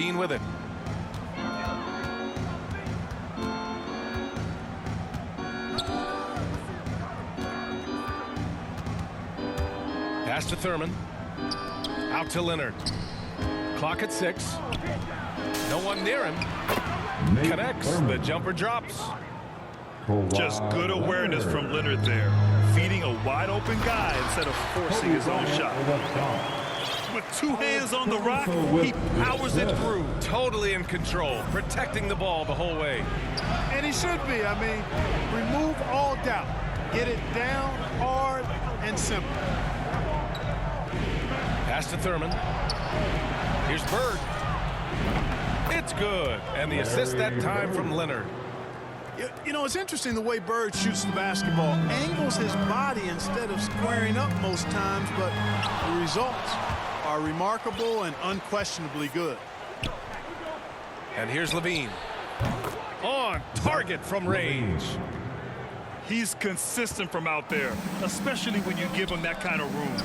Levine with it. Pass to Thurman. Out to Leonard. Clock at 6. No one near him. Connects. The jumper drops. Just good awareness from Leonard there. Feeding a wide open guy instead of forcing his own shot. With 2 hands on the rock, he powers it through. Totally in control. Protecting the ball the whole way. And he should be. I mean, remove all doubt. Get it down, hard, and simple. Pass to Thurman. Here's Bird. It's good. And the assist that time from Leonard. You know, it's interesting the way Bird shoots the basketball. Angles his body instead of squaring up most times, but the results are remarkable and unquestionably good. And here's Levine. On target from range. He's consistent from out there, especially when you give him that kind of room.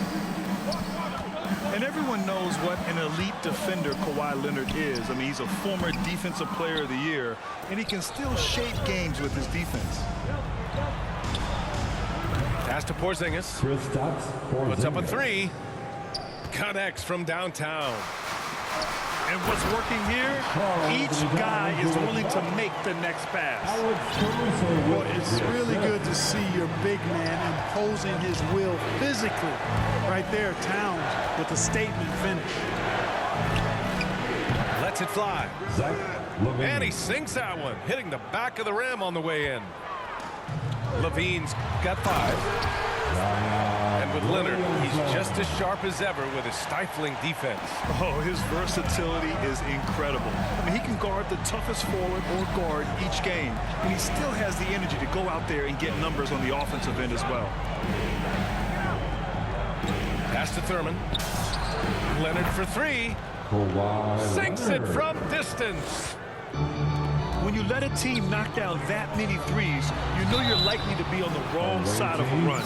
And everyone knows what an elite defender Kawhi Leonard is. I mean, he's a former Defensive Player of the Year, and he can still shape games with his defense. Pass to Porzingis. Puts up a 3. Connects from downtown. And what's working here? Each guy is willing to make the next pass. Well, it's really good to see your big man imposing his will physically. Right there, Towns with a statement finish. Lets it fly. And he sinks that one, hitting the back of the rim on the way in. Levine's got 5. And with Leonard, he's just as sharp as ever with his stifling defense. Oh, his versatility is incredible. I mean, he can guard the toughest forward or guard each game, and he still has the energy to go out there and get numbers on the offensive end as well. Pass to Thurman. Leonard for 3. Sinks it from distance. When you let a team knock down that many threes, you know you're likely to be on the wrong side of a run.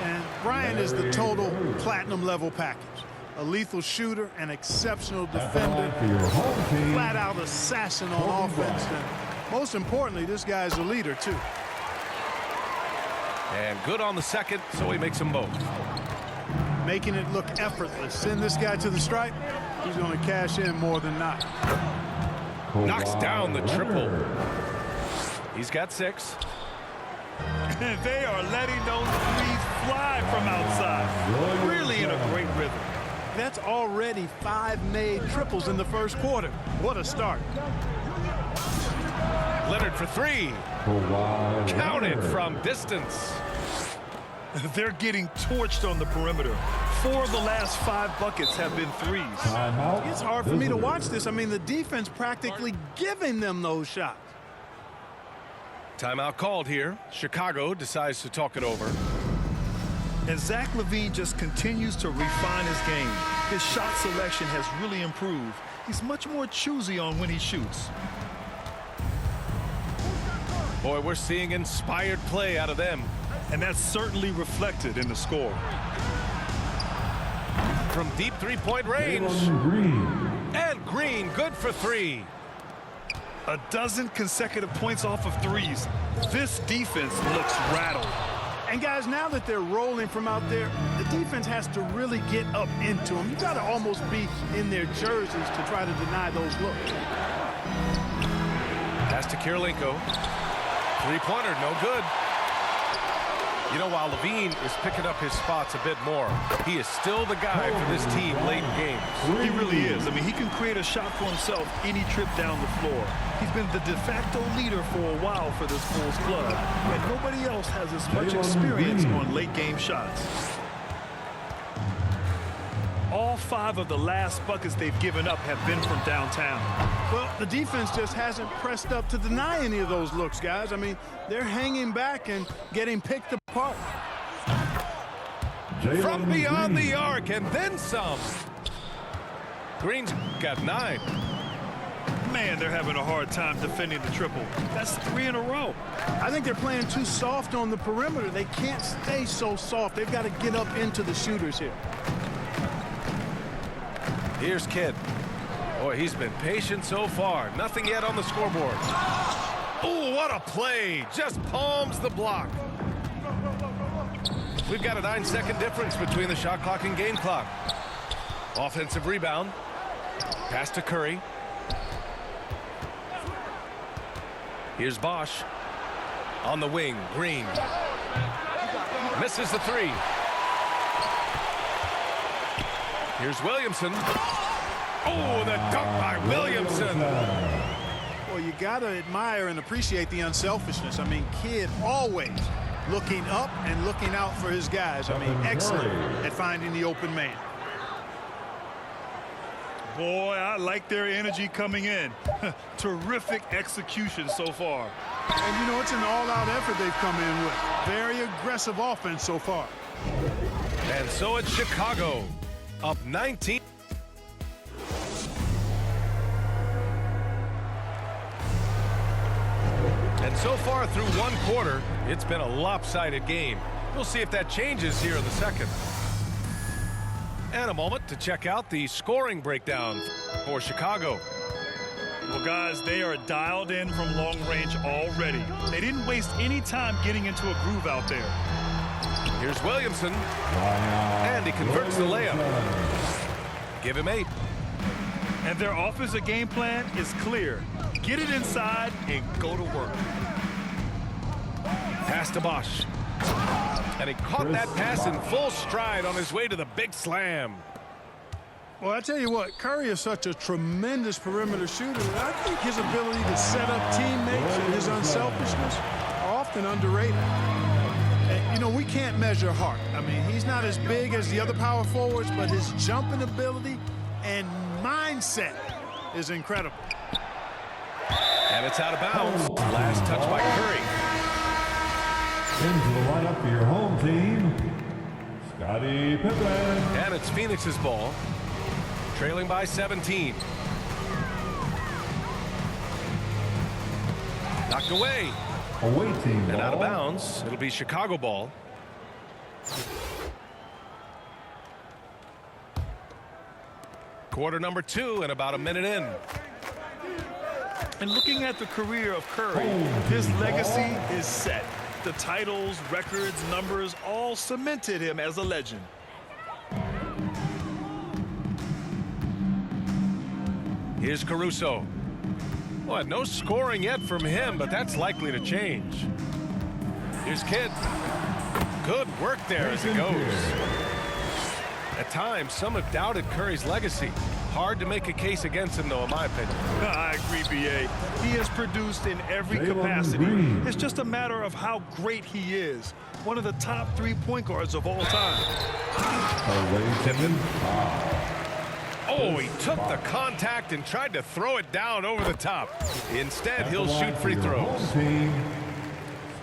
And Bryant is the total platinum level package. A lethal shooter, an exceptional defender, flat out assassin on offense. And most importantly, this guy's a leader too. And good on the second, so he makes them both. Making it look effortless. Send this guy to the stripe, he's going to cash in more than not. Knocks down the triple. He's got 6. And they are letting those threes fly from outside. Really in a great rhythm. That's already 5 made triples in the first quarter. What a start. Leonard for 3. Counted from distance. They're getting torched on the perimeter. 4 of the last 5 buckets have been threes. It's hard for me to watch this. I mean, the defense practically giving them those shots. Timeout called here. Chicago decides to talk it over. And Zach LaVine just continues to refine his game. His shot selection has really improved. He's much more choosy on when he shoots. Boy, we're seeing inspired play out of them. And that's certainly reflected in the score. From deep three-point range. And Green good for 3. A dozen consecutive points off of threes. This defense looks rattled. And guys, now that they're rolling from out there, the defense has to really get up into them. You got to almost be in their jerseys to try to deny those looks. Pass to Kirilenko. Three-pointer, no good. You know, while Levine is picking up his spots a bit more, he is still the guy for this team late in games. He really is. I mean, he can create a shot for himself any trip down the floor. He's been the de facto leader for a while for this Bulls club, and nobody else has as much experience on late-game shots. All 5 of the last buckets they've given up have been from downtown. Well, the defense just hasn't pressed up to deny any of those looks, guys. I mean, they're hanging back and getting picked apart. From beyond the arc and then some. Green's got 9. Man, they're having a hard time defending the triple. That's 3 in a row. I think they're playing too soft on the perimeter. They can't stay so soft. They've got to get up into the shooters here. Here's Kidd. Boy, he's been patient so far. Nothing yet on the scoreboard. Oh, what a play. Just palms the block. We've got a 9-second difference between the shot clock and game clock. Offensive rebound. Pass to Curry. Here's Bosch. On the wing, Green. Misses the three. Here's Williamson. Oh, the dunk by Williamson. Well, you got to admire and appreciate the unselfishness. I mean, Kidd always looking up and looking out for his guys. I mean, excellent at finding the open man. Boy, I like their energy coming in. Terrific execution so far. And, you know, it's an all-out effort they've come in with. Very aggressive offense so far. And so it's Chicago, up 19. And so far through one quarter, it's been a lopsided game. We'll see if that changes here in the second. And a moment to check out the scoring breakdown for Chicago. Well, guys, they are dialed in from long range already. They didn't waste any time getting into a groove out there. Here's Williamson. And he converts the layup. Give him 8. And their offensive game plan is clear. Get it inside and go to work. Pass to Bosch. And he caught that pass in full stride on his way to the big slam. Well, I tell you what, Curry is such a tremendous perimeter shooter. I think his ability to set up teammates and his unselfishness are often underrated. And, you know, we can't measure Hart. I mean, he's not as big as the other power forwards, but his jumping ability and mindset is incredible. And it's out of bounds. Last touch by Curry. Into the lineup for your home team, Scottie Pippen. And it's Phoenix's ball. Trailing by 17. Knocked away. Away team And ball. out of bounds. It'll be Chicago ball. Quarter number 2 and about a minute in. And looking at the career of Curry, his legacy is set. The titles, records, numbers all cemented him as a legend. Here's Caruso. Well, no scoring yet from him, but that's likely to change. Here's Kidd. Good work there as it goes. At times, some have doubted Curry's legacy. Hard to make a case against him, though, in my opinion. I agree, B.A. He has produced in every capacity. It's just a matter of how great he is. One of the top 3 point guards of all time. Pippen. Oh, he took the contact and tried to throw it down over the top. Instead, he'll shoot free throws.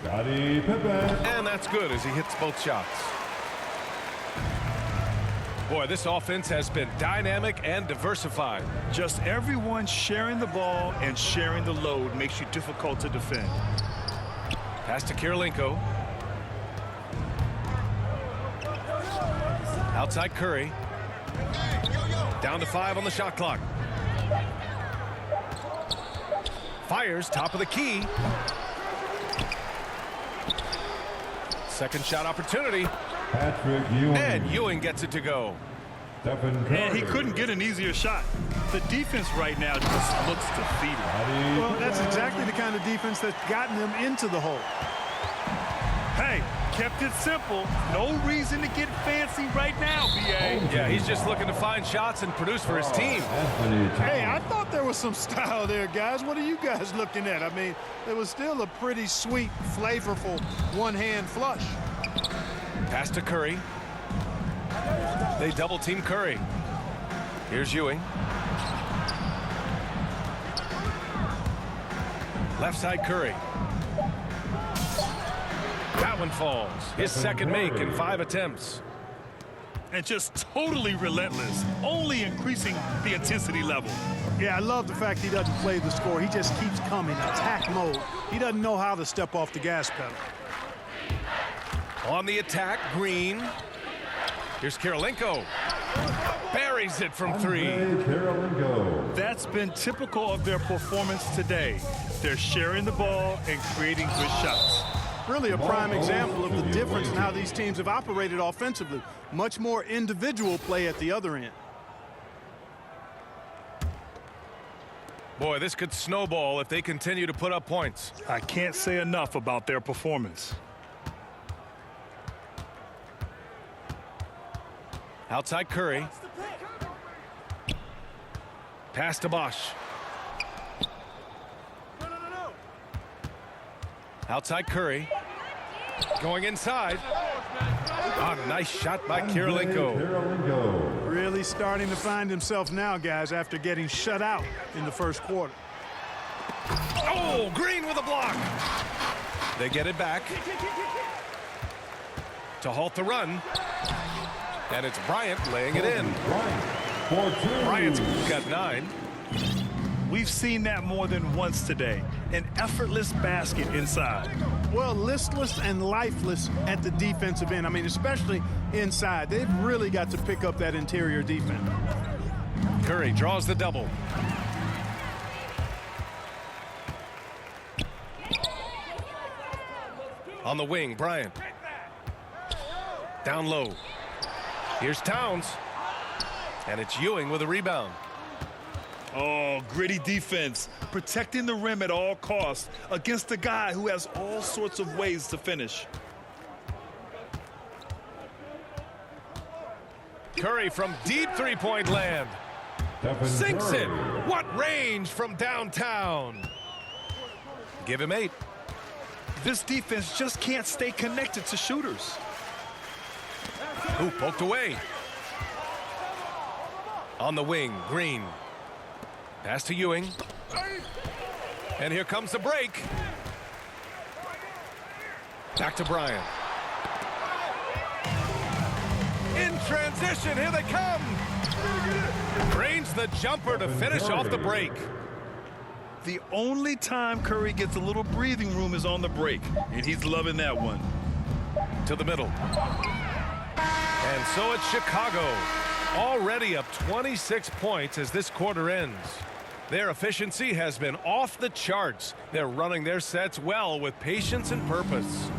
Scottie Pippen. And that's good as he hits both shots. Boy, this offense has been dynamic and diversified. Just everyone sharing the ball and sharing the load makes you difficult to defend. Pass to Kirilenko. Outside Curry. Down to 5 on the shot clock. Fires top of the key. Second shot opportunity. Patrick Ewing. And Ewing gets it to go. Stephen Curry. And he couldn't get an easier shot. The defense right now just looks defeated. Well, that's exactly the kind of defense that's gotten them into the hole. Hey, kept it simple. No reason to get fancy right now, B.A. Yeah, he's just looking to find shots and produce for his team. Hey, I thought there was some style there, guys. What are you guys looking at? I mean, it was still a pretty sweet, flavorful one-hand flush. Pass to Curry. They double team Curry. Here's Ewing. Left side Curry. That one falls. His second make in 5 attempts. And just totally relentless, only increasing the intensity level. Yeah, I love the fact he doesn't play the score. He just keeps coming, attack mode. He doesn't know how to step off the gas pedal. On the attack, Green. Here's Kirilenko. Buried. buries it from three. That's been typical of their performance today. They're sharing the ball and creating good shots. Really a prime example of the difference in how these teams have operated offensively. Much more individual play at the other end. Boy, this could snowball if they continue to put up points. I can't say enough about their performance. Outside Curry. Pass to Bosch. Outside Curry. Going inside. Ah, nice shot by Kirilenko. Really starting to find himself now, guys, after getting shut out in the first quarter. Oh, Green with a block. They get it back. To halt the run. And it's Bryant laying it in. Bryant's got 9. We've seen that more than once today. An effortless basket inside. Well, listless and lifeless at the defensive end. I mean, especially inside. They've really got to pick up that interior defense. Curry draws the double. On the wing, Bryant. Down low. Here's Towns. And it's Ewing with a rebound. Oh, gritty defense. Protecting the rim at all costs against a guy who has all sorts of ways to finish. Curry from deep three-point land. Sinks it. What range from downtown. Give him 8. This defense just can't stay connected to shooters. Ooh, poked away. On the wing, Green. Pass to Ewing. And here comes the break. Back to Bryant. In transition, here they come. Drains the jumper to finish off the break. The only time Curry gets a little breathing room is on the break, and he's loving that one. To the middle. And so it's Chicago, already up 26 points as this quarter ends. Their efficiency has been off the charts. They're running their sets well with patience and purpose.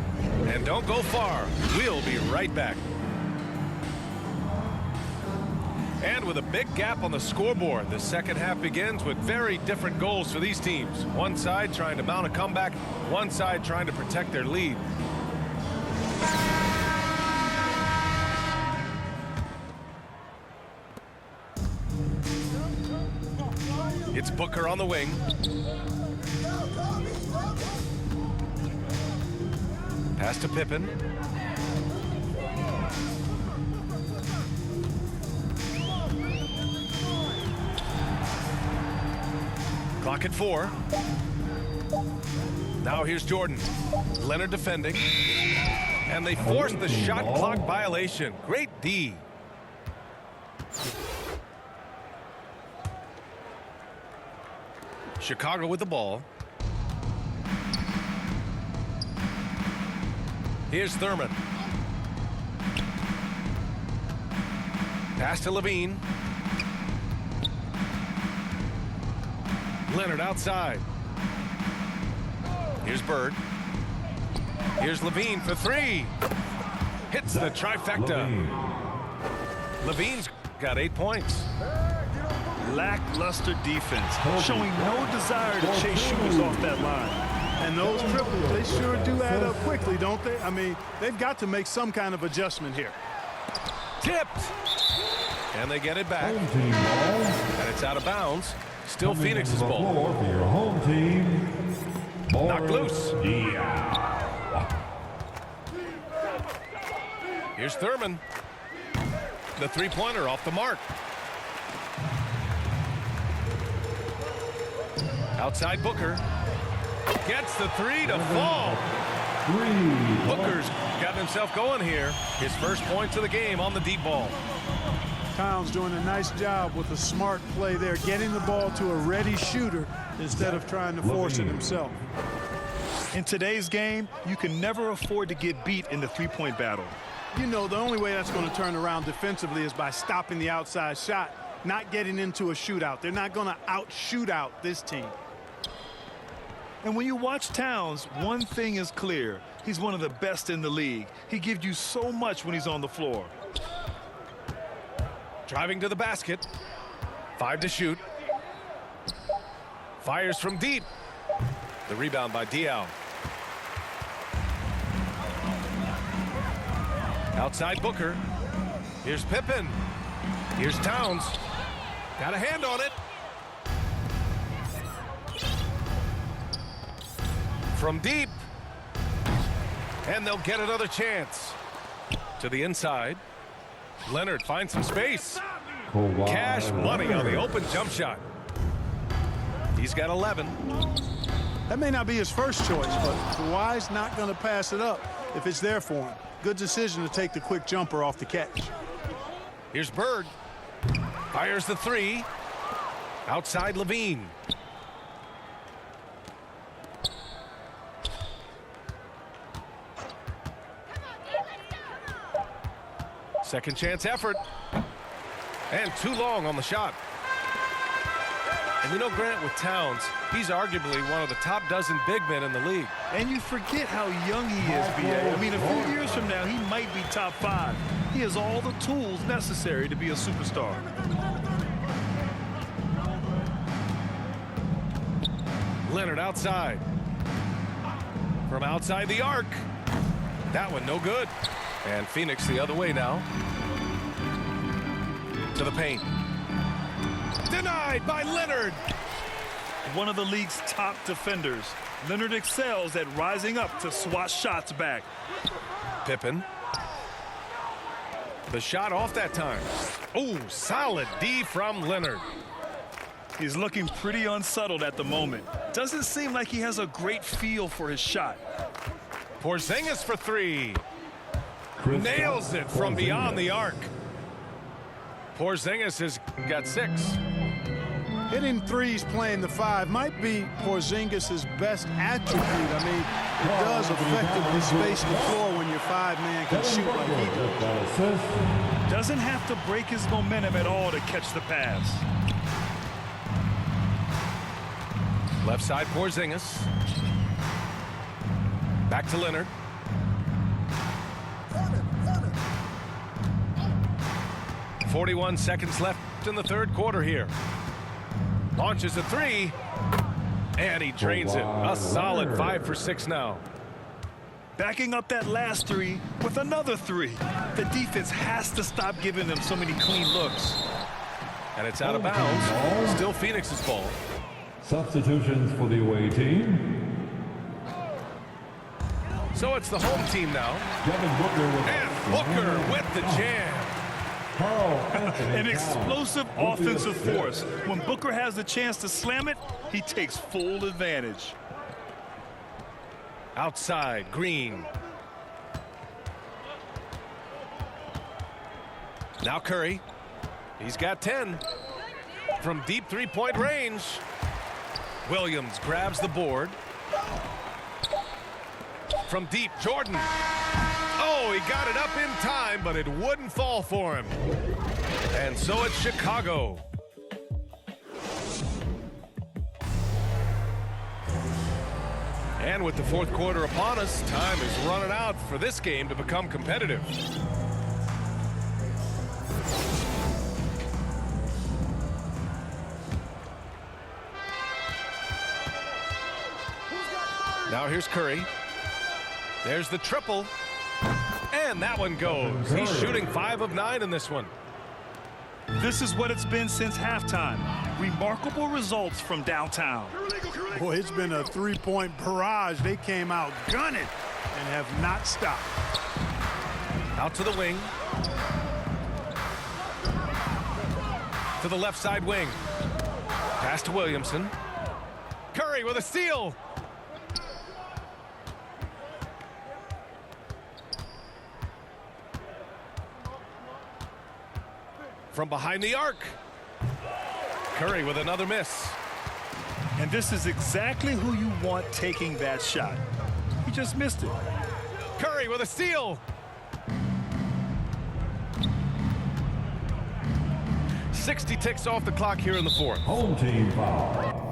And don't go far. We'll be right back. And with a big gap on the scoreboard, the second half begins with very different goals for these teams. One side trying to mount a comeback, one side trying to protect their lead. It's Booker on the wing. Pass to Pippen. Clock at 4. Now here's Jordan. Leonard defending. And they force the shot clock violation. Great D. Chicago with the ball. Here's Thurman. Pass to Levine. Leonard outside. Here's Bird. Here's Levine for 3. Hits the trifecta. Levine's got 8 points. Lackluster defense, showing no desire to chase shooters off that line. And those triples, they sure do add up quickly, don't they? I mean, they've got to make some kind of adjustment here. Tipped. And they get it back. And it's out of bounds. Still Phoenix's ball. For your home team. Knocked loose. Here's Thurman. The three-pointer off the mark. Outside Booker. Gets the 3 to fall. Booker's got himself going here. His first points of the game on the deep ball. Towns doing a nice job with a smart play there, getting the ball to a ready shooter instead of trying to force it himself. In today's game, you can never afford to get beat in the three-point battle. You know, the only way that's going to turn around defensively is by stopping the outside shot, not getting into a shootout. They're not going to out-shoot out this team. And when you watch Towns, one thing is clear. He's one of the best in the league. He gives you so much when he's on the floor. Driving to the basket. 5 to shoot. Fires from deep. The rebound by Diaw. Outside Booker. Here's Pippen. Here's Towns. Got a hand on it. From deep. And they'll get another chance. To the inside. Leonard finds some space. Cash money on the open jump shot. He's got 11. That may not be his first choice, but Kawhi's not going to pass it up if it's there for him. Good decision to take the quick jumper off the catch. Here's Bird. Fires the 3. Outside Levine. Second chance effort. And too long on the shot. And you know, Grant, with Towns, he's arguably one of the top dozen big men in the league. And you forget how young he is, B.A. I mean, a few years from now, he might be top 5. He has all the tools necessary to be a superstar. Leonard outside. From outside the arc. That one no good. And Phoenix the other way now. To the paint. Denied by Leonard. One of the league's top defenders. Leonard excels at rising up to swat shots back. Pippen. The shot off that time. Oh, solid D from Leonard. He's looking pretty unsettled at the moment. Doesn't seem like he has a great feel for his shot. Porzingis for 3. Nails it from beyond the arc. Porzingis has got 6. Hitting threes playing the 5 might be Porzingis' best attribute. I mean, it does effectively space the floor when your 5-man can shoot like he does. Doesn't have to break his momentum at all to catch the pass. Left side Porzingis. Back to Leonard. .41 seconds left in the third quarter here. Launches a 3. And he drains it. A solid 5 for 6 now. Backing up that last 3 with another 3. The defense has to stop giving them so many clean looks. And it's out of bounds. Still Phoenix's ball. Substitutions for the away team. So it's the home team now. And Booker with the jam. An explosive offensive force. When Booker has the chance to slam it, he takes full advantage. Outside, Green. Now Curry. He's got 10. From deep three-point range. Williams grabs the board. From deep, Jordan. Oh, he got it up in time, but it wouldn't fall for him. And so it's Chicago. And with the fourth quarter upon us, time is running out for this game to become competitive. Now here's Curry. There's the triple. And that one goes. He's shooting 5 of 9 in this one. This is what it's been since halftime. Remarkable results from downtown. Boy, it's been a 3-point barrage. They came out gunning and have not stopped. Out to the wing. To the left side wing. Pass to Williamson. Curry with a steal. From behind the arc. Curry with another miss. And this is exactly who you want taking that shot. He just missed it. Curry with a steal. 60 ticks off the clock here in the fourth. Home team foul.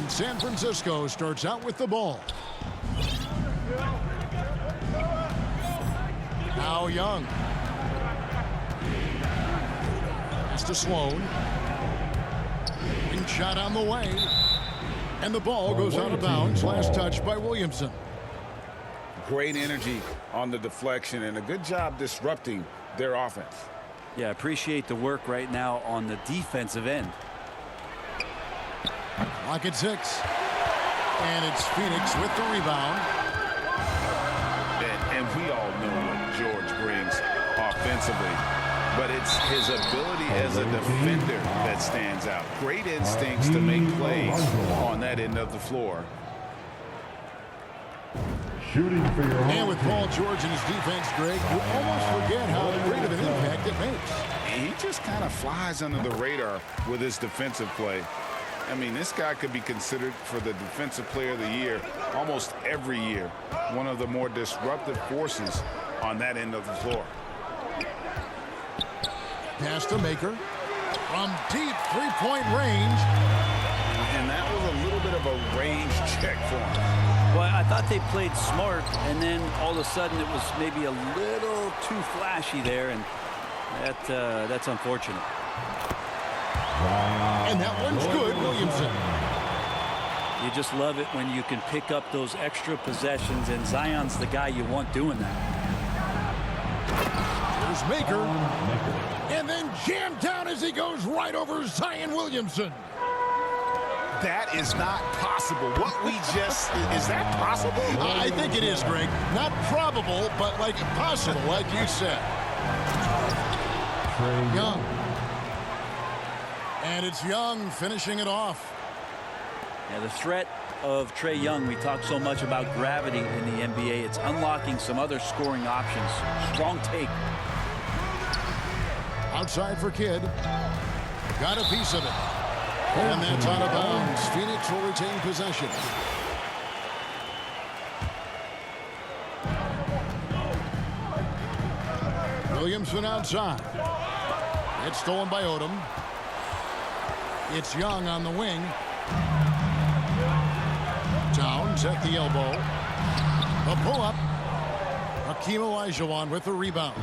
San Francisco starts out with the ball. Now Young. Pass to Sloan. Wing shot on the way. And the ball goes out of bounds. Last touch by Williamson. Great energy on the deflection and a good job disrupting their offense. Yeah, appreciate the work right now on the defensive end. Clock at 6. And it's Phoenix with the rebound. And we all know what George brings offensively. But it's his ability as a defender that stands out. Great instincts to make plays on that end of the floor. Shooting for your home And with team. Paul George and his defense, Greg, you almost forget how great of an impact it makes. He just kind of flies under the radar with his defensive play. I mean, this guy could be considered for the Defensive Player of the Year almost every year. One of the more disruptive forces on that end of the floor. Pass to Maker. From deep three-point range. And that was a little bit of a range check for him. Well, I thought they played smart, and then all of a sudden it was maybe a little too flashy there, and that's unfortunate. And that one's good, Williamson. You just love it when you can pick up those extra possessions, and Zion's the guy you want doing that. There's Maker. And then jammed down as he goes right over Zion Williamson. That is not possible. What we just, is that possible? I think it is, Greg. Not probable, but like possible, like you said. Young. And it's Young finishing it off. Yeah, the threat of Trae Young, we talk so much about gravity in the NBA. It's unlocking some other scoring options. Strong take. Outside for Kidd. Got a piece of it. And that's out of bounds. Phoenix will retain possession. Williamson outside. It's stolen by Odom. It's Young on the wing. Towns at the elbow. A pull-up. Hakeem Olajuwon with the rebound.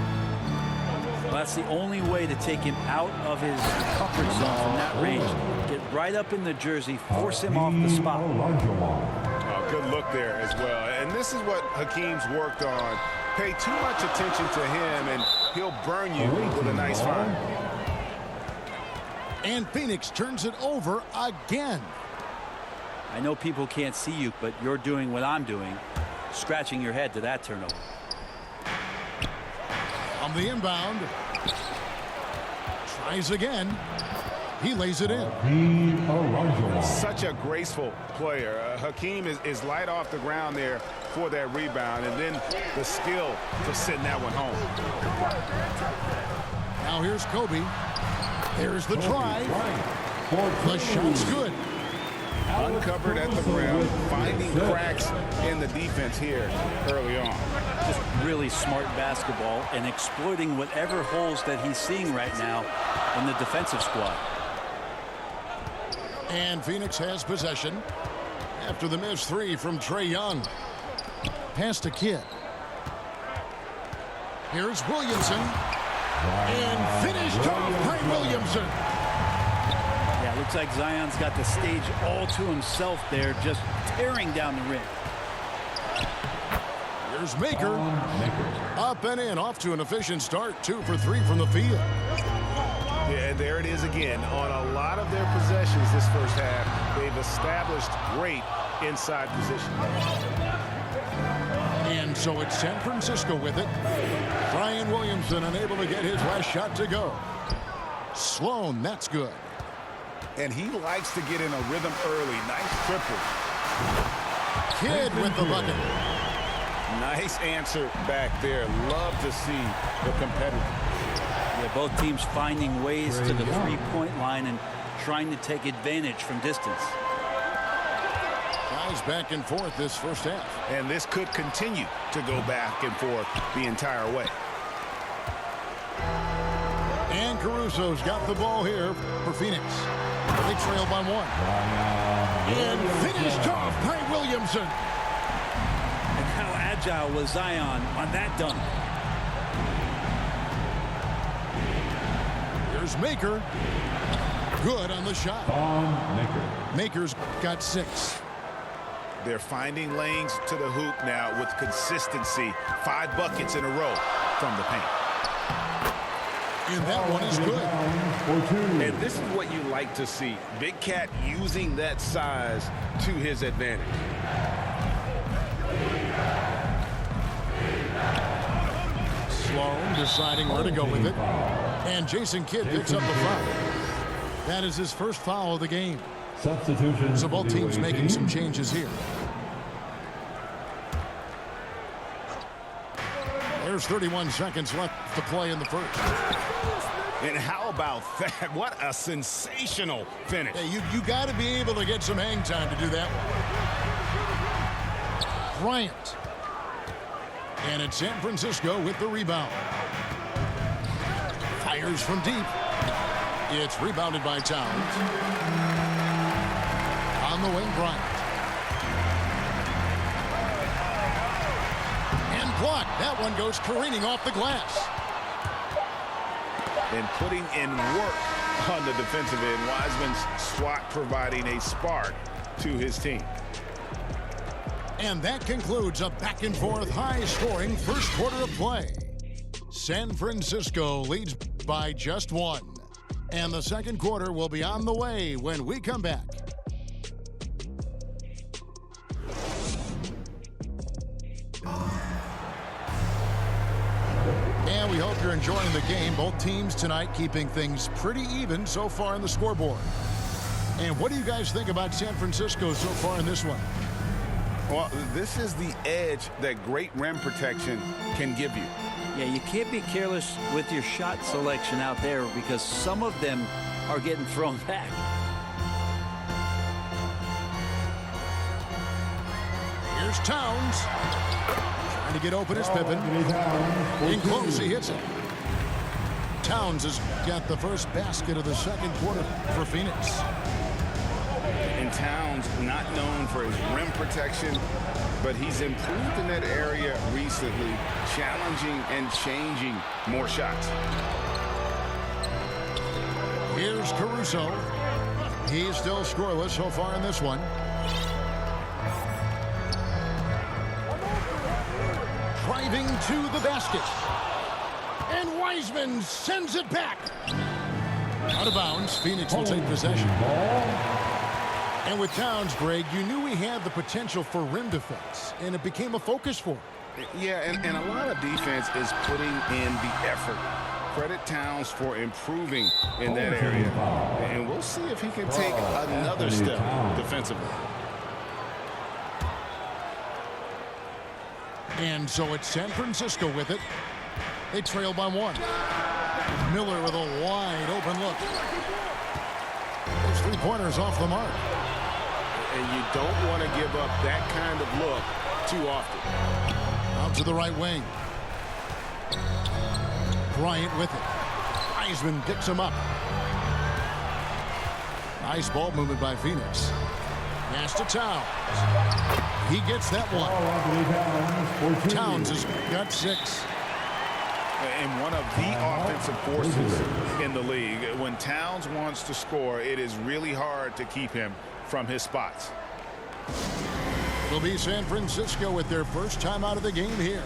Well, that's the only way to take him out of his comfort zone from that range. Get right up in the jersey, force him off the spot. Oh, good look there as well. And this is what Hakeem's worked on. Pay too much attention to him, and he'll burn you with a nice find. And Phoenix turns it over again. I know people can't see you, but you're doing what I'm doing, scratching your head to that turnover. On the inbound. Tries again. He lays it in. Such a graceful player. Hakeem is light off the ground there, for that rebound, and then the skill for sending that one home. Now here's Kobe. There's the drive. The shot's good. Uncovered at the rim, finding cracks in the defense here early on. Just really smart basketball and exploiting whatever holes that he's seeing right now in the defensive squad. And Phoenix has possession after the missed three from Trae Young. Pass to Kidd. Here's Williamson. And finished off by Williamson. Yeah, looks like Zion's got the stage all to himself there, just tearing down the rim. Here's Maker. Up and in, off to an efficient start. 2 for 3 from the field. Yeah, and there it is again. On a lot of their possessions this first half, they've established great inside position. And so it's San Francisco with it. Brian Williamson unable to get his last shot to go. Sloan, that's good. And he likes to get in a rhythm early. Nice triple. Kidd with the bucket. Nice answer back there. Love to see the competitor. Yeah, both teams finding ways to the three-point line and trying to take advantage from distance. Guys back and forth this first half. And this could continue to go back and forth the entire way. And Caruso's got the ball here for Phoenix. They trail by 1. And finished off by Williamson. And how agile was Zion on that dunk? Here's Maker. Good on the shot. Maker's got 6. They're finding lanes to the hoop now with consistency. 5 buckets in a row from the paint. And that one is good. And this is what you like to see. Big Cat using that size to his advantage. Sloan deciding where to go with it. And Jason Kidd picks up the foul. That is his first foul of the game. Substitution. So both teams making some changes here. There's 31 seconds left to play in the first. And how about that? What a sensational finish. Hey, you got to be able to get some hang time to do that one. Bryant. And it's San Francisco with the rebound. Fires from deep. It's rebounded by Towns. On the wing, Bryant. And blocked. That one goes careening off the glass. And putting in work on the defensive end. Wiseman's swat providing a spark to his team. And that concludes a back-and-forth, high-scoring first quarter of play. San Francisco leads by just 1. And the second quarter will be on the way when we come back. And we hope you're enjoying the game. Both teams tonight keeping things pretty even so far in the scoreboard. And what do you guys think about San Francisco so far in this one? Well, this is the edge that great rim protection can give you. Yeah, you can't be careless with your shot selection out there because some of them are getting thrown back. Here's Towns. Trying to get open is Pippen. In close, he hits it. Towns has got the first basket of the second quarter for Phoenix. And Towns not known for his rim protection, but he's improved in that area recently, challenging and changing more shots. Here's Caruso. He's still scoreless so far in this one. Driving to the basket. And Wiseman sends it back. Out of bounds. Phoenix will take possession. And with Towns, Greg, you knew he had the potential for rim defense, and it became a focus for him. Yeah, and a lot of defense is putting in the effort. Credit Towns for improving in that area. And we'll see if he can take another step defensively. And so it's San Francisco with it. They trail by 1. Miller with a wide open look. Those 3-pointers off the mark. And you don't want to give up that kind of look too often. Out to the right wing. Bryant with it. Wiseman picks him up. Nice ball movement by Phoenix. Pass to Towns. He gets that one. Towns has got 6. And one of the offensive forces in the league. When Towns wants to score, it is really hard to keep him from his spots. It'll be San Francisco with their first time out of the game here.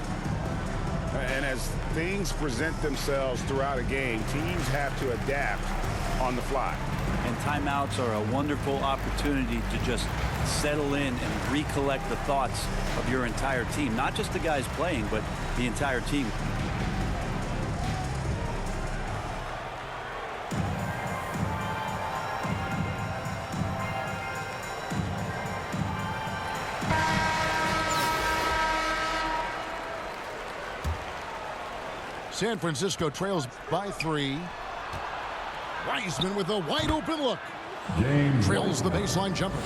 And as things present themselves throughout a game, teams have to adapt on the fly. And timeouts are a wonderful opportunity to just settle in and recollect the thoughts of your entire team. Not just the guys playing, but the entire team. San Francisco trails by 3. Wiseman with a wide open look. James Trails the baseline jumper.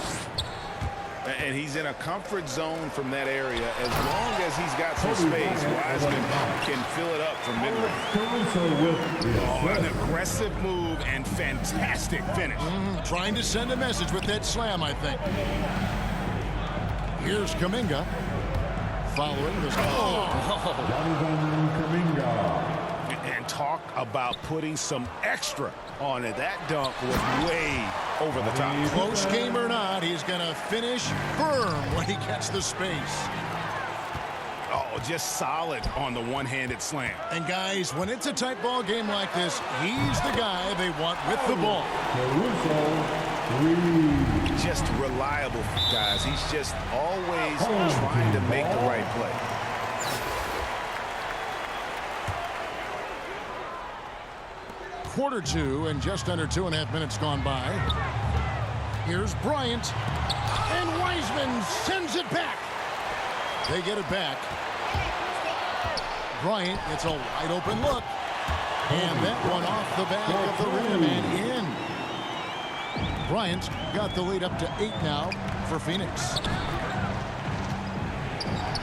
And he's in a comfort zone from that area. As long as he's got some space, Wiseman can fill it up from mid-range. Oh, an aggressive move and fantastic finish. Trying to send a message with that slam, I think. Here's Kuminga. Following this. Jonathan Kuminga. And talk about putting some extra on it. That dunk was way over the top. Close game or not, he's going to finish firm when he gets the space. Oh, just solid on the one-handed slam. And guys, when it's a tight ball game like this, he's the guy they want with the ball. Just reliable, guys. He's just always trying to make the right play. Quarter 2 and just under 2.5 minutes gone by. Here's Bryant. And Wiseman sends it back. They get it back. Bryant gets a wide open look. And that one off the back of the rim and in. Bryant got the lead up to 8 now for Phoenix.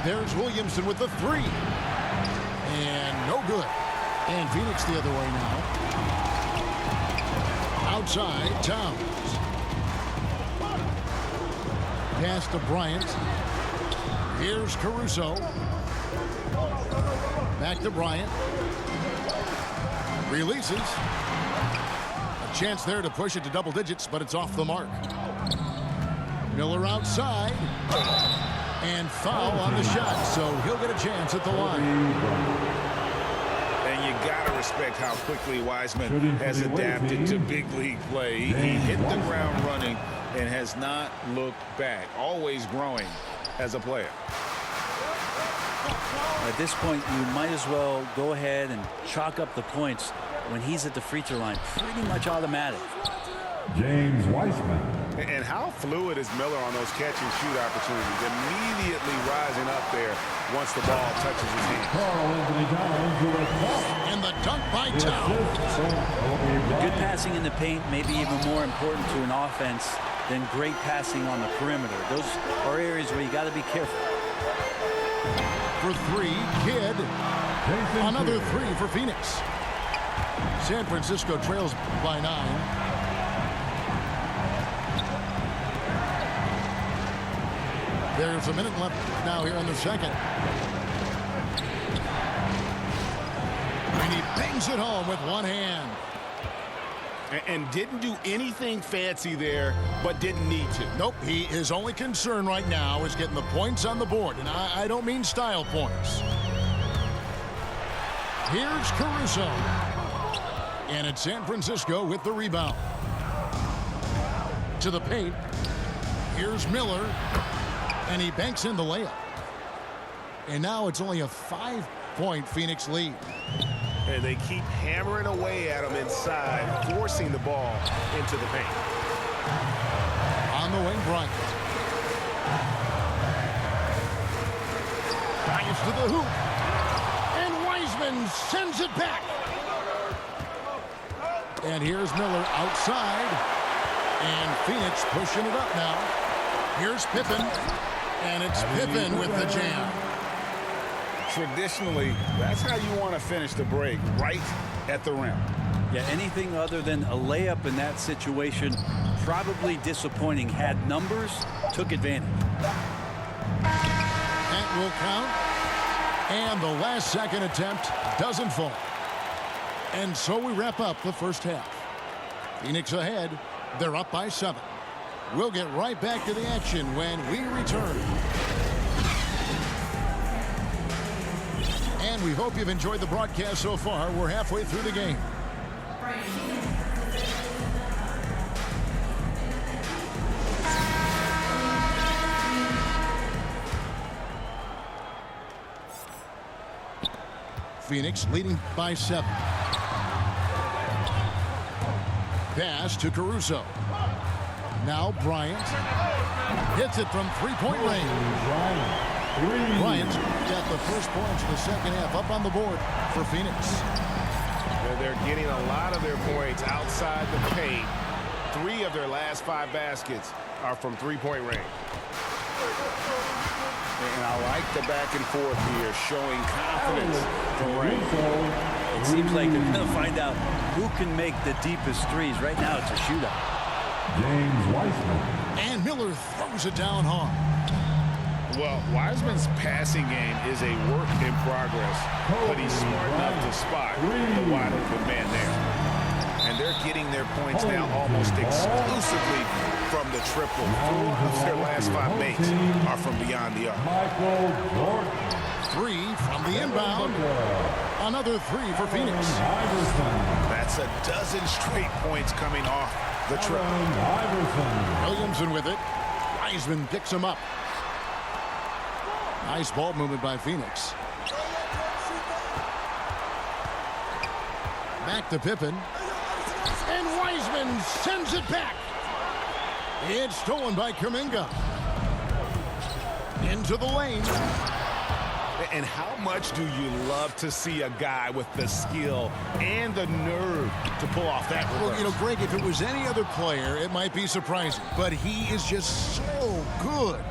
There's Williamson with the 3. And no good. And Phoenix the other way now. Outside, Towns. Pass to Bryant. Here's Caruso. Back to Bryant. Releases. A chance there to push it to double digits, but it's off the mark. Miller outside. And foul on the shot, so he'll get a chance at the line. And you got to respect how quickly Wiseman has adapted to big league play. He hit the ground running and has not looked back. Always growing as a player. At this point, you might as well go ahead and chalk up the points when he's at the free throw line. Pretty much automatic. James Wiseman. And how fluid is Miller on those catch and shoot opportunities? Immediately rising up there once the ball touches his hand. And the dunk by Towns. Good passing in the paint may be even more important to an offense than great passing on the perimeter. Those are areas where you got to be careful. For 3, Kidd. Another 3 for Phoenix. San Francisco trails by 9. There's a minute left now here in the second. And he bangs it home with one hand. And didn't do anything fancy there, but didn't need to. Nope, his only concern right now is getting the points on the board. And I don't mean style points. Here's Caruso. And it's San Francisco with the rebound. To the paint. Here's Miller. And he banks in the layup. And now it's only a 5-point Phoenix lead. And they keep hammering away at him inside, forcing the ball into the paint. On the wing, Bryant. Drives to the hoop. And Wiseman sends it back. And here's Miller outside. And Phoenix pushing it up now. Here's Pippen. And it's Pippen with the jam. Traditionally, that's how you want to finish the break, right at the rim. Yeah, anything other than a layup in that situation, probably disappointing. Had numbers, took advantage. That will count. And the last second attempt doesn't fall. And so we wrap up the first half. Phoenix ahead. They're up by 7. We'll get right back to the action when we return. And we hope you've enjoyed the broadcast so far. We're halfway through the game. Phoenix leading by 7. Pass to Caruso. Now Bryant hits it from three-point range. Bryant got the first points of the second half up on the board for Phoenix. They're getting a lot of their points outside the paint. 3 of their last 5 baskets are from three-point range. And I like the back and forth here, showing confidence from range. It seems like they're going to find out who can make the deepest threes. Right now, it's a shootout. James Wiseman. And Miller throws it down hard. Well, Wiseman's passing game is a work in progress, but he's smart enough to spot the wide open man there. And they're getting their points now almost exclusively from the triple. 4 of their last 5 makes are from beyond the arc. Michael Jordan. 3 from the inbound. Another 3 for Phoenix. Iverson. That's a dozen straight points coming off the triple. Iverson. Williamson with it. Wiseman picks him up. Nice ball movement by Phoenix. Back to Pippen. And Wiseman sends it back. It's stolen by Kuminga. Into the lane. And how much do you love to see a guy with the skill and the nerve to pull off that reverse? Well, you know, Greg, if it was any other player, it might be surprising. But he is just so good.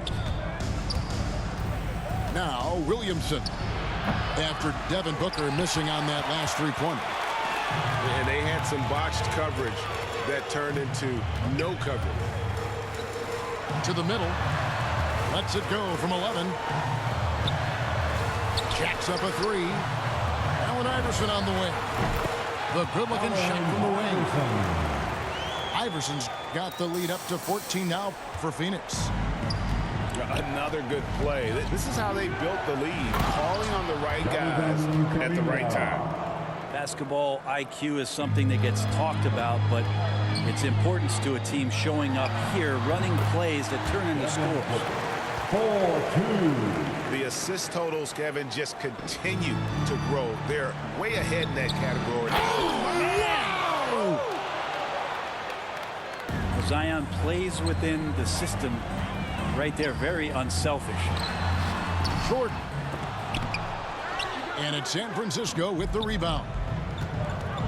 Now, Williamson. After Devin Booker missing on that last three-pointer. And they had some botched coverage that turned into no coverage. To the middle. Lets it go from 11. Jacks up a 3. Allen Iverson on the wing. The good-looking shot from the wing. Iverson's got the lead up to 14 now for Phoenix. Another good play. This is how they built the lead, calling on the right guys at the right time. Basketball IQ is something that gets talked about, but its importance to a team showing up here, running plays that turn into scores. 4-2. The assist totals, Kevin, just continue to grow. They're way ahead in that category. Zion plays within the system right there, very unselfish. Jordan. And it's San Francisco with the rebound.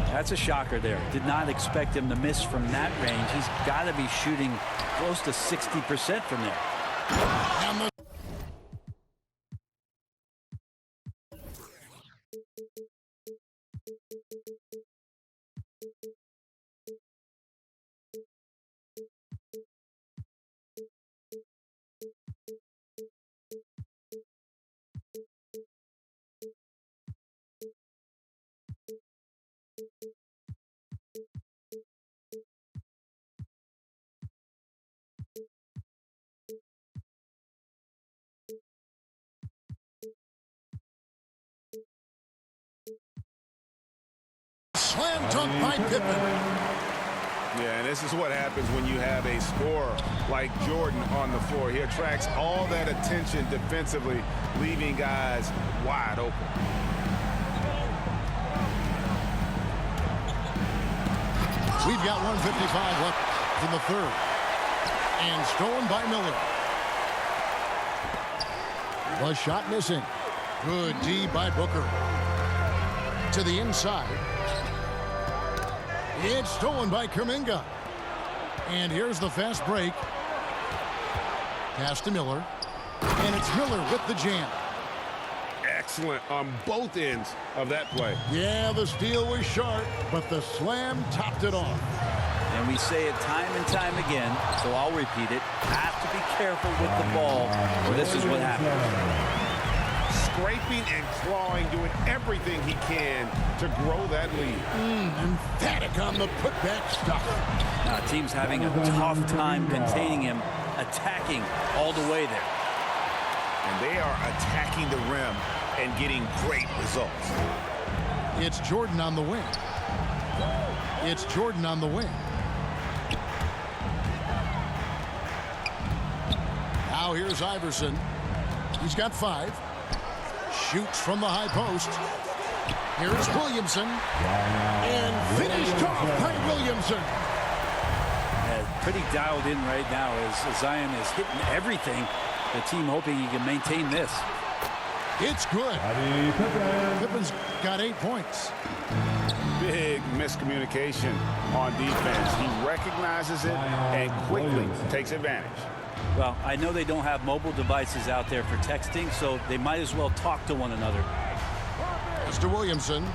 That's a shocker there. Did not expect him to miss from that range. He's got to be shooting close to 60% from there. And the slam dunk by Pippen. Yeah, and this is what happens when you have a scorer like Jordan on the floor. He attracts all that attention defensively, leaving guys wide open. We've got 1:55 left in the third. And stolen by Miller. The shot missing. Good D by Booker. To the inside. It's stolen by Kuminga. And here's the fast break. Pass to Miller. And it's Miller with the jam. Excellent on both ends of that play. Yeah, the steal was sharp, but the slam topped it off. And we say it time and time again, so I'll repeat it. Have to be careful with the ball, or this is what happens. Scraping and clawing, doing everything he can to grow that lead. Emphatic on the putback stuff. Now, team's having a tough time containing him, attacking all the way there. And they are attacking the rim and getting great results. It's Jordan on the wing. It's Jordan on the wing. Now here's Iverson. He's got 5. Shoots from the high post. Here's Williamson. And finished off by Williamson. Pretty dialed in right now as Zion is hitting everything. The team hoping he can maintain this. It's good. Pippen's got 8 points. Big miscommunication on defense. He recognizes it and quickly takes advantage. Well, I know they don't have mobile devices out there for texting, so they might as well talk to one another. Mr. Williamson.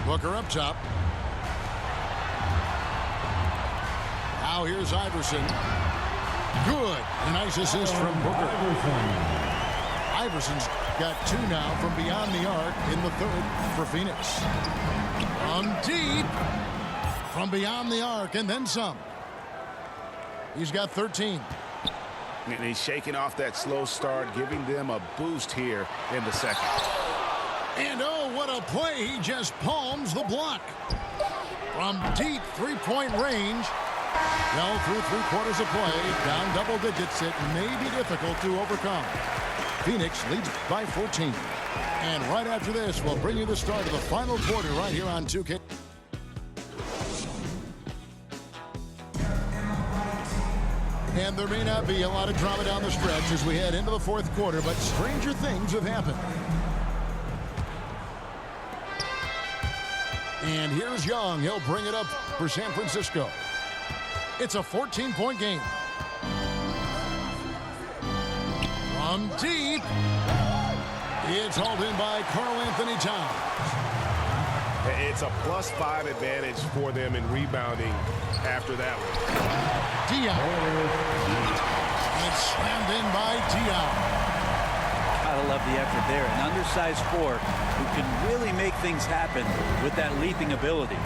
Booker up top. Now here's Iverson. Good. A nice assist from Booker. Iverson's got 2 now from beyond the arc in the 3rd for Phoenix. From deep. From beyond the arc and then some. He's got 13. And he's shaking off that slow start, giving them a boost here in the second. And oh, what a play. He just palms the block. From deep 3-point range. Well, through 3/4 of play, down double digits, it may be difficult to overcome. Phoenix leads by 14. And right after this, we'll bring you the start of the final quarter right here on 2K. And there may not be a lot of drama down the stretch as we head into the 4th quarter, but stranger things have happened. And here's Young. He'll bring it up for San Francisco. It's a 14-point game. From deep. It's hauled in by Karl Anthony Towns. It's a +5 advantage for them in rebounding after that one. Dion. It's slammed in by Dion. Gotta love the effort there. An undersized 4 who can really make things happen with that leaping ability.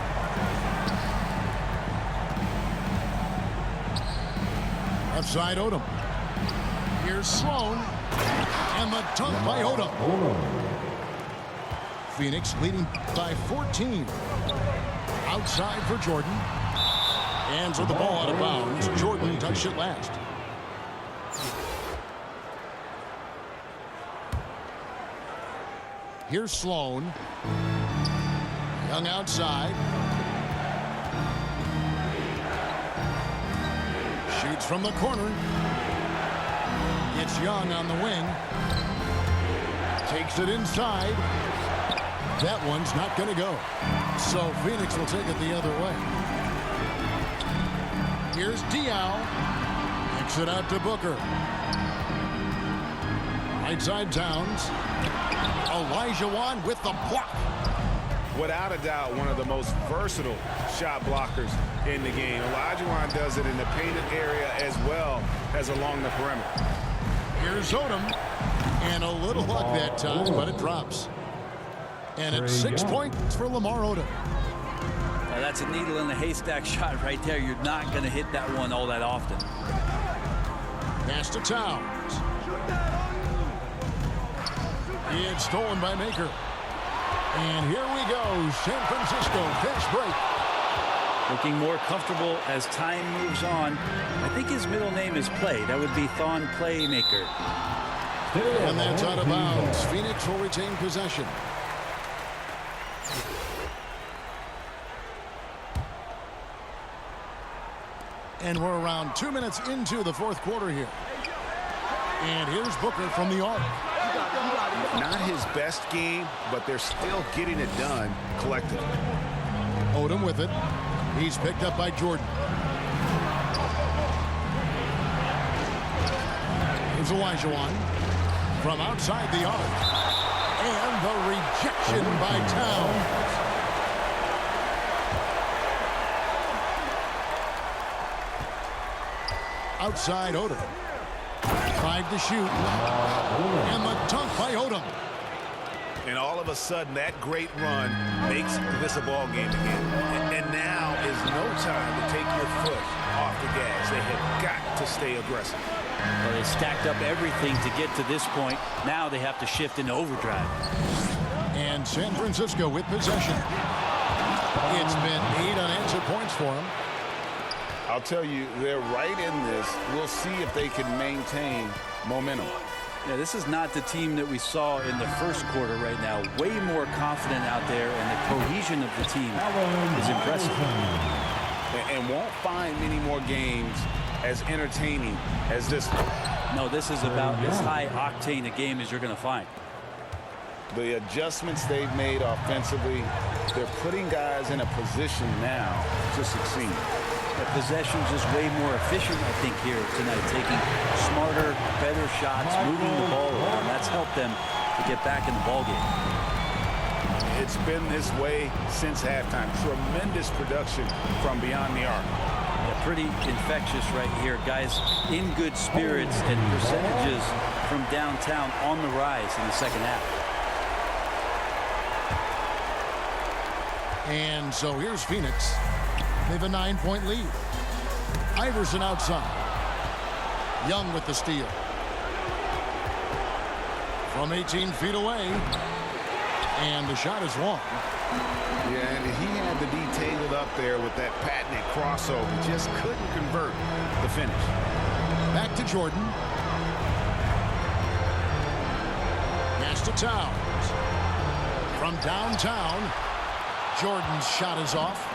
Left side Odom. Here's Sloan. And the dunk by Odom. Phoenix leading by 14. Outside for Jordan. Hands with the ball out of bounds. Jordan touched it last. Here's Sloan. Young outside. Shoots from the corner. It's Young on the wing. Takes it inside. That one's not going to go. So Phoenix will take it the other way. Here's Diaw. Kicks it out to Booker. Right side Towns. Elijah Wan with the block. Without a doubt, one of the most versatile shot blockers in the game. Olajuwon does it in the painted area as well as along the perimeter. Here's Odom. And a little luck that time, but it drops. And it's 6 points for Lamar Odom. That's a needle in the haystack shot right there. You're not going to hit that one all that often. Pass to Towns. It's stolen by Maker. And here we go. San Francisco fast break. Looking more comfortable as time moves on. I think his middle name is Play. That would be Thon Playmaker. And that's out of bounds. Phoenix will retain possession. And we're around 2 minutes into the 4th quarter here. And here's Booker from the arc. Not his best game, but they're still getting it done collectively. Odom with it. He's picked up by Jordan. Here's Olajuwon from outside the arc. And the rejection by Towns. Outside Odom. Tried to shoot. And the dunk by Odom. And all of a sudden, that great run makes this a ball game again. And now is no time to take your foot off the gas. They have got to stay aggressive. Well, they stacked up everything to get to this point. Now they have to shift into overdrive. And San Francisco with possession. It's been 8 unanswered points for them. I'll tell you, they're right in this. We'll see if they can maintain momentum. Yeah, this is not the team that we saw in the first quarter right now. Way more confident out there, and the cohesion of the team is impressive. And won't find many more games as entertaining as this one. No, this is about as high octane a game as you're going to find. The adjustments they've made offensively, they're putting guys in a position now to succeed. The possession's just way more efficient, I think, here tonight, taking smarter, better shots, moving the ball around. That's helped them to get back in the ball game. It's been this way since halftime. Tremendous production from beyond the arc. Yeah, pretty infectious right here. Guys in good spirits and percentages from downtown on the rise in the second half. And so here's Phoenix. They have a 9-point lead. Iverson outside. Young with the steal. From 18 feet away. And the shot is long. Yeah, and he had the D tangled up there with that patented crossover. Just couldn't convert the finish. Back to Jordan. Pass to Towns. From downtown, Jordan's shot is off.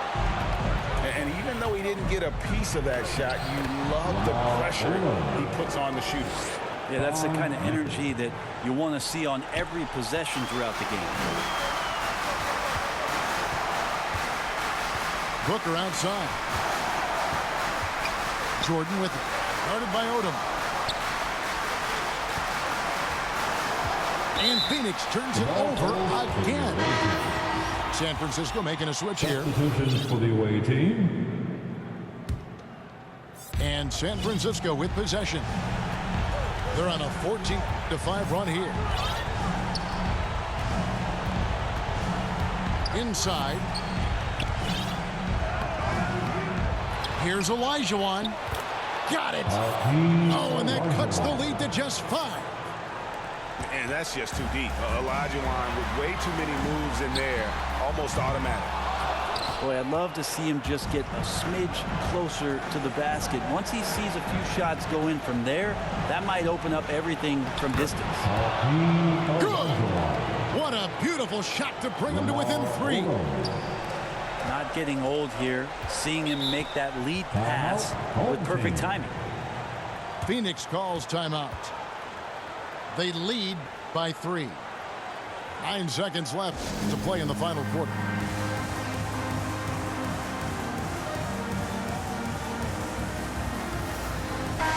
And even though he didn't get a piece of that shot, you love the pressure he puts on the shooter. Yeah, that's the kind of energy that you want to see on every possession throughout the game. Booker outside. Jordan with it. Guarded by Odom. And Phoenix turns it over again. San Francisco making a switch here. Substitutions for the away team. And San Francisco with possession. They're on a 14-5 run here. Inside. Here's Olajuwon. Got it. Oh, and that cuts the lead to just 5. And that's just too deep. Olajuwon with way too many moves in there, almost automatic. Boy, I'd love to see him just get a smidge closer to the basket. Once he sees a few shots go in from there, that might open up everything from distance. Good. What a beautiful shot to bring him to within 3. Not getting old here. Seeing him make that lead pass with perfect timing. Phoenix calls timeout. They lead by 3. 9 seconds left to play in the final quarter.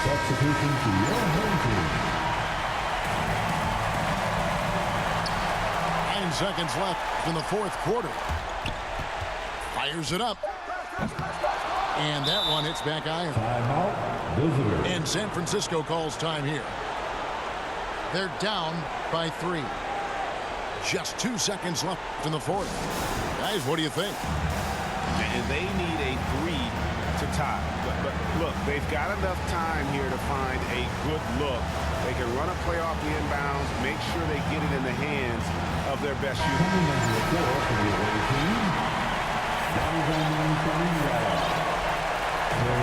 Substitution to your home team. 9 seconds left in the 4th quarter. Fires it up. And that one hits back iron. Timeout. Visitor. And San Francisco calls time here. They're down by 3. Just 2 seconds left in the 4th. Guys, what do you think? And they need a 3 to tie. But look, they've got enough time here to find a good look. They can run a play off the inbounds, make sure they get it in the hands of their best shooter.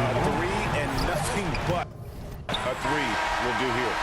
A 3 and nothing but a 3 will do here.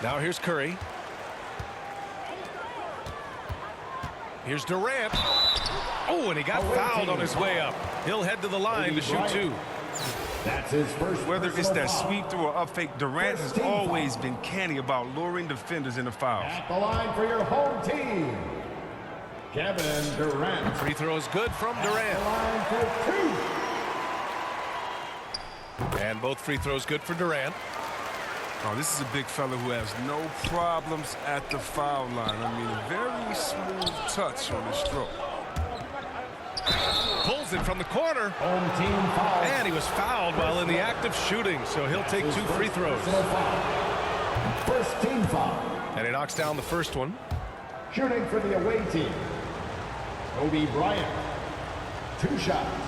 Now here's Curry. Here's Durant. Oh, and he got fouled on his way up. He'll head to the line to shoot two. That's his first. Whether it's that sweep through or up fake, Durant has always been canny about luring defenders into fouls. At the line for your home team, Kevin Durant. Free throw is good from Durant. Line for two. And both free throws good for Durant. Oh, this is a big fella who has no problems at the foul line. I mean, very smooth touch on his stroke. Pulls it from the corner. Home team foul. And he was fouled while in the act of shooting, so he'll take two free throws. First team foul. And he knocks down the first one. Shooting for the away team, Kobe Bryant. 2 shots.